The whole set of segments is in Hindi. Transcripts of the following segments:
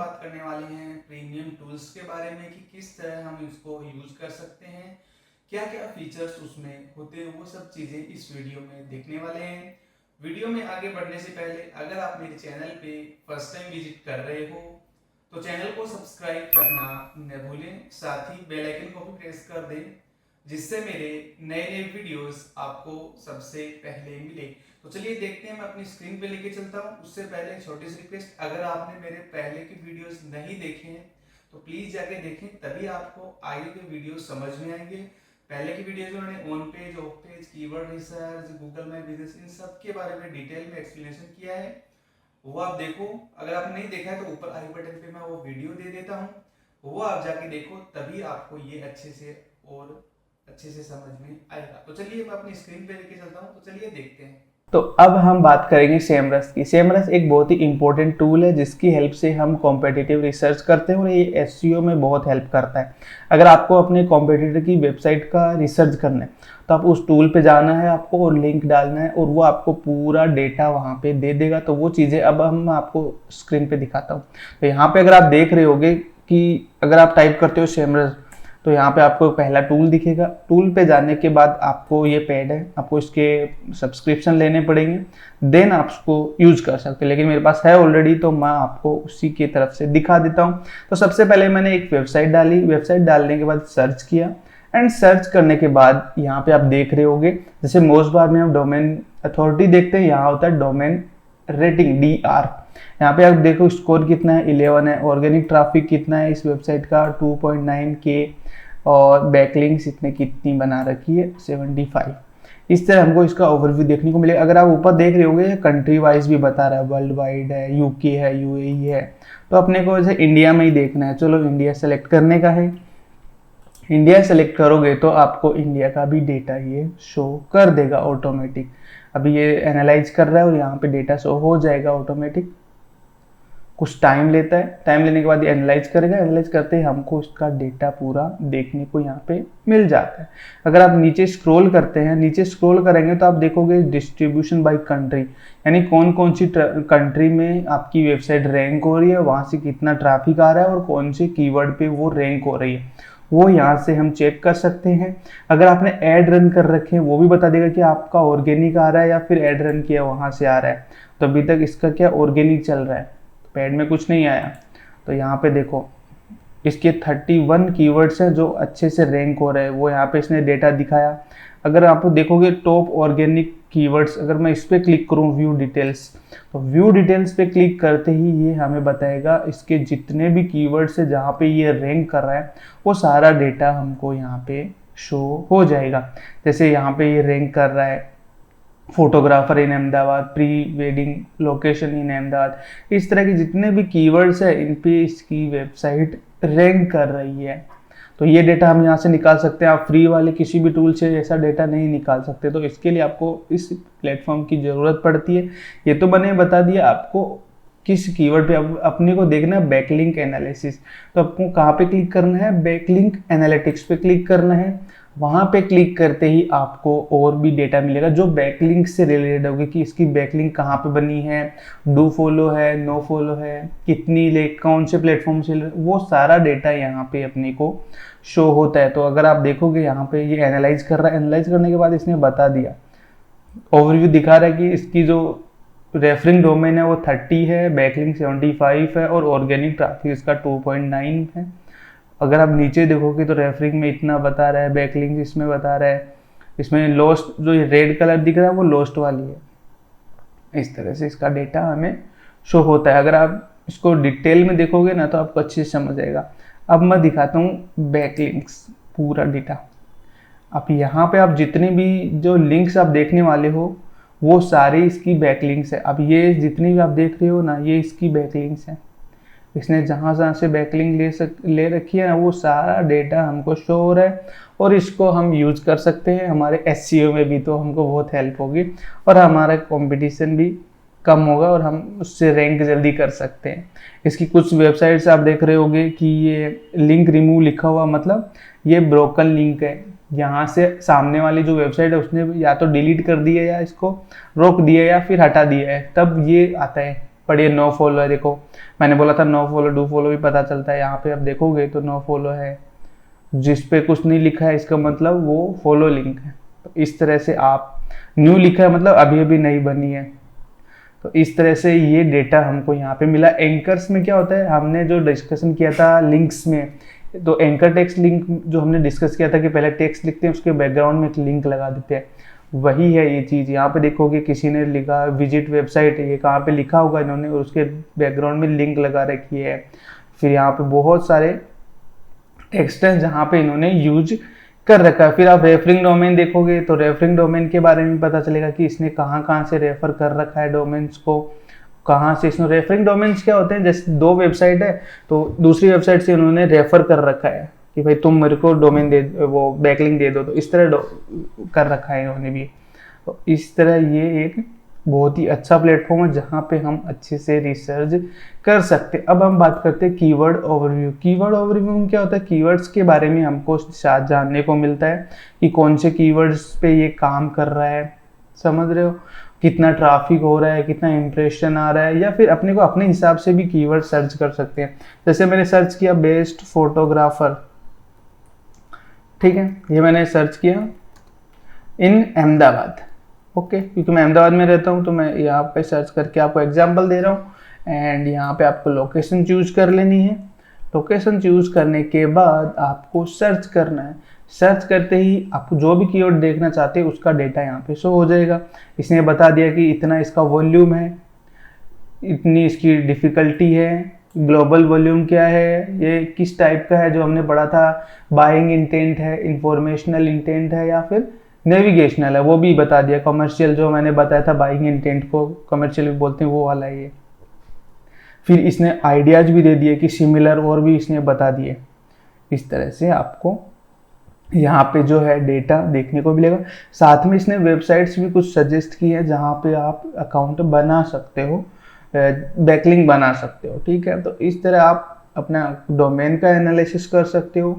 बात करने वाले हैं प्रीमियम टूल्स के बारे में कि किस तरह हम इसको यूज कर सकते हैं, क्या क्या फीचर्स उसमें होते हैं, वो सब चीज़ें इस वीडियो में देखने वाले हैं। वीडियो में आगे बढ़ने से पहले अगर आप मेरे चैनल पे फर्स्ट टाइम विजिट कर रहे हो तो चैनल को सब्सक्राइब करना न भूलें, साथ ही बेल आइकन को भी प्रेस कर दें जिससे मेरे नए नए वीडियोस आपको सबसे पहले मिले। तो चलिए देखते हैं, मैं अपनी स्क्रीन पे लेके चलता हूँ। उससे पहले एक छोटी सी रिक्वेस्ट, अगर आपने मेरे पहले के वीडियोस नहीं देखे हैं तो प्लीज़ जाके देखें, तभी आपको आगे के वीडियो समझ में आएंगे। पहले की वीडियोस में मैंने on page, off page, keyword research, Google my business, इन सब के बारे में डिटेल में एक्सप्लेनेशन किया है, वो आप देखो। अगर आपने नहीं देखा है तो ऊपर आई बटन पे मैं वो वीडियो दे देता हूँ, वो आप जाके देखो, तभी आपको ये अच्छे से समझ में आएगा। तो चलिए मैं अपनी स्क्रीन पे लेके चलता हूँ, तो चलिए देखते हैं। तो अब हम बात करेंगे सेमरस की। सेमरस एक बहुत ही इंपॉर्टेंट टूल है जिसकी हेल्प से हम कॉम्पिटिटिव रिसर्च करते हैं और ये एसईओ में बहुत हेल्प करता है। अगर आपको अपने कॉम्पिटिटर की वेबसाइट का रिसर्च करना है तो आप उस टूल पे जाना है आपको और लिंक डालना है और वो आपको पूरा डेटा वहाँ पे दे देगा। तो वो चीज़ें अब हम आपको स्क्रीन पे दिखाता हूँ। तो यहाँ पे अगर आप देख रहे होगे कि अगर आप टाइप करते हो सेमरस तो यहाँ पे आपको पहला टूल दिखेगा। टूल पे जाने के बाद आपको ये पेड है, आपको इसके सब्सक्रिप्शन लेने पड़ेंगे, देन आप उसको यूज कर सकते हैं। लेकिन मेरे पास है ऑलरेडी तो मैं आपको उसी की तरफ से दिखा देता हूँ। तो सबसे पहले मैंने एक वेबसाइट डाली, वेबसाइट डालने के बाद सर्च किया एंड सर्च करने के बाद यहाँ पे आप देख रहे होगे, जैसे मोस्ट बार में हम डोमेन अथॉरिटी देखते हैं, यहाँ होता है डोमेन रेटिंग DR। यहाँ पे आप देखो स्कोर कितना है, 11 है। ऑर्गेनिक ट्रैफिक कितना है इस वेबसाइट का, 2.9K, और बैकलिंक्स इतने कितनी बना रखी है, 75। इस तरह हमको इसका ओवरव्यू देखने को मिलेगा। अगर आप ऊपर देख रहे होंगे कंट्री वाइज भी बता रहा है, वर्ल्ड वाइड है, यूके है, यूएई है। तो अपने को जैसे इंडिया में ही देखना है, चलो इंडिया सेलेक्ट करने का है। इंडिया सेलेक्ट करोगे तो आपको इंडिया का भी डेटा ये शो कर देगा ऑटोमेटिक। अभी ये एनालाइज कर रहा है और यहाँ पे डेटा शो हो जाएगा ऑटोमेटिक। कुछ टाइम लेता है, टाइम लेने के बाद ये एनालाइज करेगा, एनालाइज करते ही हमको उसका डेटा पूरा देखने को यहाँ पे मिल जाता है। अगर आप नीचे स्क्रॉल करते हैं, नीचे स्क्रॉल करेंगे तो आप देखोगे डिस्ट्रीब्यूशन बाय कंट्री, यानी कौन कौन सी कंट्री में आपकी वेबसाइट रैंक हो रही है, वहाँ से कितना ट्रैफिक आ रहा है और कौन से कीवर्ड पे वो रैंक हो रही है, वो यहाँ से हम चेक कर सकते हैं। अगर आपने ऐड रन कर रखे हैं वो भी बता देगा कि आपका ऑर्गेनिक आ रहा है या फिर ऐड रन किया वहाँ से आ रहा है। तो अभी तक इसका क्या ऑर्गेनिक चल रहा है, पेड में कुछ नहीं आया। तो यहाँ पे देखो इसके 31 कीवर्ड्स हैं जो अच्छे से रैंक हो रहे हैं, वो यहाँ पे इसने डेटा दिखाया। अगर आप देखोगे टॉप ऑर्गेनिक कीवर्ड्स, अगर मैं इस पर क्लिक करूँ व्यू डिटेल्स, तो व्यू डिटेल्स पे क्लिक करते ही ये हमें बताएगा इसके जितने भी कीवर्ड्स है जहाँ पे ये रैंक कर रहा है वो सारा डेटा हमको यहाँ पे शो हो जाएगा। जैसे यहाँ पे ये रैंक कर रहा है photographer in Ahmedabad, pre wedding location in Ahmedabad, इस तरह के जितने भी कीवर्ड्स है इन पे इसकी वेबसाइट रैंक कर रही है। तो ये डेटा हम यहाँ से निकाल सकते हैं। आप फ्री वाले किसी भी टूल से ऐसा डेटा नहीं निकाल सकते, तो इसके लिए आपको इस प्लेटफॉर्म की ज़रूरत पड़ती है। ये तो मैंने बता दिया आपको किस कीवर्ड पे अपने को देखना है, बैकलिंक एनालिसिस। तो आपको कहाँ पे क्लिक करना है, बैकलिंक एनालिटिक्स पे क्लिक करना है। वहाँ पे क्लिक करते ही आपको और भी डेटा मिलेगा जो बैकलिंक से रिलेटेड होगी कि इसकी बैकलिंक कहाँ पे बनी है, डू फॉलो है, नो फॉलो है, कितनी लेक कौन से प्लेटफॉर्म से, वो सारा डेटा यहाँ पे अपने को शो होता है। तो अगर आप देखोगे यहाँ पे ये एनालाइज कर रहा है, एनालाइज करने के बाद इसने बता दिया, ओवरव्यू दिखा रहा है कि इसकी जो रेफरिंग डोमेन है वो 30 है, बैकलिंक 75 है और ऑर्गेनिक ट्रैफिक इसका 2.9 है। अगर आप नीचे देखोगे तो रेफरिंग में इतना बता रहा है, बैकलिंक इसमें बता रहा है, इसमें लोस्ट जो रेड कलर दिख रहा है वो लोस्ट वाली है। इस तरह से इसका डेटा हमें शो होता है। अगर आप इसको डिटेल में देखोगे ना तो आपको अच्छे से समझ आएगा। अब मैं दिखाता हूँ बैकलिंक्स पूरा डेटा। अब यहाँ पे आप जितने भी जो लिंक्स आप देखने वाले हो वो सारे इसकी बैकलिंक्स है। अब ये जितनी भी आप देख रहे हो ना, ये इसकी बैकलिंक्स है। इसने जहाँ से बैकलिंक ले रखी है ना, वो सारा डेटा हमको शो हो रहा है और इसको हम यूज कर सकते हैं हमारे एसईओ में भी, तो हमको बहुत हेल्प होगी और हमारा कंपटीशन भी कम होगा और हम उससे रैंक जल्दी कर सकते हैं। इसकी कुछ वेबसाइट्स आप देख रहे होगे कि ये लिंक रिमूव लिखा हुआ, मतलब ये ब्रोकन लिंक है। यहाँ से सामने वाली जो वेबसाइट है उसने या तो डिलीट कर दिया या इसको रोक दिया या फिर हटा दिया है, तब ये आता है पढ़िए नो फॉलो है, देखो मैंने बोला था नो फॉलो डू फॉलो भी पता चलता है, यहाँ पे आप देखोगे तो नो फॉलो है, जिस पे कुछ नहीं लिखा है इसका मतलब वो फॉलो लिंक है। तो इस तरह से आप न्यू लिखा है मतलब अभी अभी नई बनी है। तो इस तरह से ये डेटा हमको यहाँ पे मिला। एंकर्स में क्या होता है, हमने जो डिस्कशन किया था लिंक्स में, तो एंकर टेक्स्ट लिंक जो हमने डिस्कस किया था कि पहले टेक्स्ट लिखते हैं उसके बैकग्राउंड में एक लिंक लगा देते हैं, वही है ये चीज़। यहाँ पे देखोगे किसी ने लिखा विजिट वेबसाइट, ये कहाँ पे लिखा होगा इन्होंने और उसके बैकग्राउंड में लिंक लगा रखी है। फिर यहाँ पे बहुत सारे टेक्स्ट हैं जहाँ पे इन्होंने यूज कर रखा है। फिर आप रेफरिंग डोमेन देखोगे तो रेफरिंग डोमेन के बारे में पता चलेगा कि इसने कहाँ कहाँ से रेफर कर रखा है डोमेन्स को, कहाँ से इसने रेफरिंग डोमेन्स क्या होते हैं, जैसे दो वेबसाइट है तो दूसरी वेबसाइट से उन्होंने रेफर कर रखा है कि भाई तुम मेरे को डोमेन दे, वो बैकलिंक दे दो, तो इस तरह कर रखा है इन्होंने भी। तो इस तरह ये एक बहुत ही अच्छा प्लेटफॉर्म है जहाँ पे हम अच्छे से रिसर्च कर सकते हैं। अब हम बात करते हैं कीवर्ड ओवरव्यू। कीवर्ड ओवरव्यू में क्या होता है, कीवर्ड्स के बारे में हमको शायद जानने को मिलता है कि कौन से कीवर्ड्स पे ये काम कर रहा है, समझ रहे हो, कितना ट्रैफिक हो रहा है, कितना इंप्रेशन आ रहा है, या फिर अपने को अपने हिसाब से भी कीवर्ड सर्च कर सकते हैं। जैसे मैंने सर्च किया बेस्ट फोटोग्राफर, ठीक है, ये मैंने सर्च किया इन अहमदाबाद, ओके, क्योंकि मैं अहमदाबाद में रहता हूँ तो मैं यहाँ पे सर्च करके आपको एग्जांपल दे रहा हूँ। एंड यहाँ पे आपको लोकेशन चूज कर लेनी है। लोकेशन चूज करने के बाद आपको सर्च करना है। सर्च करते ही आपको जो भी कीवर्ड देखना चाहते हैं उसका डेटा यहाँ पे शो हो जाएगा। इसने बता दिया कि इतना इसका वॉल्यूम है, इतनी इसकी डिफ़िकल्टी है, ग्लोबल वॉल्यूम क्या है, ये किस टाइप का है जो हमने पढ़ा था, बाइंग इंटेंट है, इंफॉर्मेशनल इंटेंट है या फिर नेविगेशनल है, वो भी बता दिया। कमर्शियल जो मैंने बताया था बाइंग इंटेंट को कमर्शियल भी बोलते हैं वो वाला है ये। फिर इसने आइडियाज भी दे दिए कि सिमिलर और भी इसने बता दिए। इस तरह से आपको यहाँ पे जो है डेटा देखने को मिलेगा। साथ में इसने वेबसाइट्स भी कुछ सजेस्ट की है जहाँ पे आप अकाउंट बना सकते हो, बैकलिंक बना सकते हो, ठीक है। तो इस तरह आप अपना डोमेन का एनालिसिस कर सकते हो,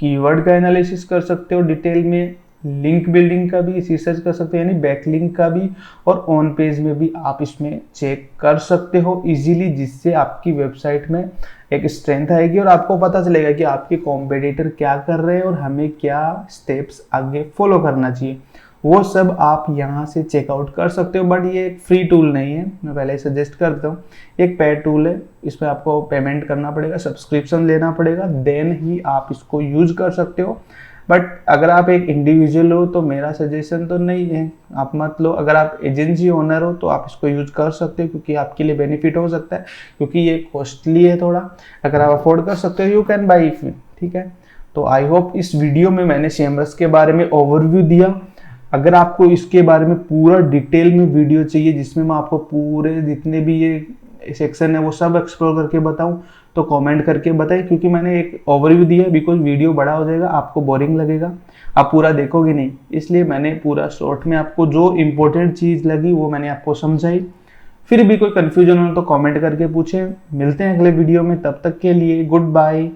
कीवर्ड का एनालिसिस कर सकते हो डिटेल में, लिंक बिल्डिंग का भी रिसर्च कर सकते हो यानी बैकलिंक का भी, और ऑन पेज में भी आप इसमें चेक कर सकते हो इजीली, जिससे आपकी वेबसाइट में एक स्ट्रेंथ आएगी और आपको पता चलेगा कि आपके कॉम्पिटिटर क्या कर रहे हैं और हमें क्या स्टेप्स आगे फॉलो करना चाहिए। वो सब आप यहाँ से चेकआउट कर सकते हो। बट ये एक फ्री टूल नहीं है, मैं पहले ही सजेस्ट करता हूँ, एक पेड टूल है, इसमें आपको पेमेंट करना पड़ेगा, सब्सक्रिप्शन लेना पड़ेगा, देन ही आप इसको यूज कर सकते हो। बट अगर आप एक इंडिविजुअल हो तो मेरा सजेशन तो नहीं है, आप मत लो। अगर आप एजेंसी ओनर हो तो आप इसको यूज कर सकते हो क्योंकि आपके लिए बेनिफिट हो सकता है, क्योंकि ये कॉस्टली है थोड़ा। अगर आप अफोर्ड कर सकते हो यू कैन बाई इफ, ठीक है। तो आई होप इस वीडियो में मैंने सेमरस के बारे में ओवरव्यू दिया। अगर आपको इसके बारे में पूरा डिटेल में वीडियो चाहिए जिसमें मैं आपको पूरे जितने भी ये सेक्शन है वो सब एक्सप्लोर करके बताऊं तो कमेंट करके बताइए, क्योंकि मैंने एक ओवरव्यू दिया है, बिकॉज वीडियो बड़ा हो जाएगा, आपको बोरिंग लगेगा, आप पूरा देखोगे नहीं, इसलिए मैंने पूरा शॉर्ट में आपको जो इम्पोर्टेंट चीज़ लगी वो मैंने आपको समझाई। फिर भी कोई कन्फ्यूजन हो तो कमेंट करके पूछें। मिलते हैं अगले वीडियो में, तब तक के लिए गुड बाय।